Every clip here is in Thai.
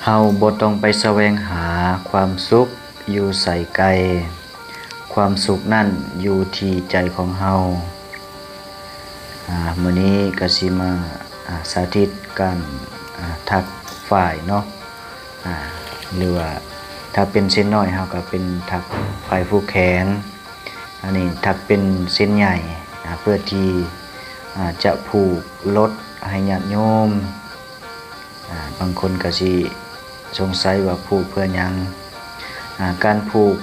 เฮาบ่ต้องไปแสวงหาความสุขอยู่ไสไกลความสุขนั่นอยู่ที่ใจของเฮามื้อนี้ก็สิมาสาธิตการถักฝ้ายเนาะหรือว่าถ้าเป็นเส้นน้อยเฮาก็เป็นถักฝ้ายผูกแขนอันนี้ถักเป็นเส้นใหญ่เพื่อที่จะผูกรถให้ญาติโยมบางคนก็สิสงสัยว่าผูกเพื่อหยังการผูก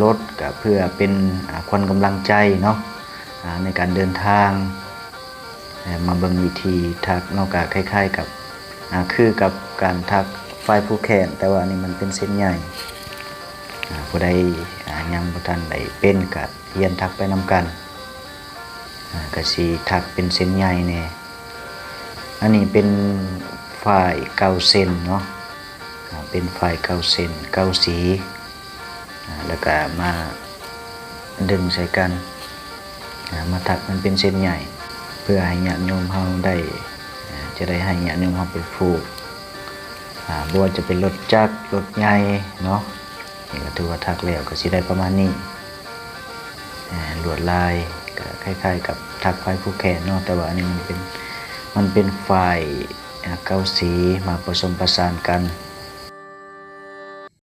รถก็เพื่อเป็นขวัญกำลังใจเนาะในการเดินทางมาเบิ่งวิธีถักเนาะก็คล้ายๆกับคือกับการถักฝ้ายผูกแขนแต่ว่านี่มันเป็นเส้นใหญ่ผู้ใดยังบ่ทันได้เป็นก็เรียนถักไปนำกันก็สิถักเป็นเส้นใหญ่แน่อันนี้เป็นฝ้าย9เส้นเนาะเป็นฝ้าย9เส้น9สีแล้วก็มาดึงใส่กันมาถักมันเป็นเส้นใหญ่เพื่อให้ญาติโยมเฮาได้จะได้ให้ญาติโยมเฮาไปผูกบ่ว่าจะเป็นรถจักรรถใหญ่เนาะนี่ก็ถือว่าถักแล้วก็สิได้ประมาณนี้ลวดลายก็คล้ายๆกับถักฝ้ายผูกแขนเนาะแต่ว่าอันนี้มันเป็นฝ้าย9สีมาผสมผสานกัน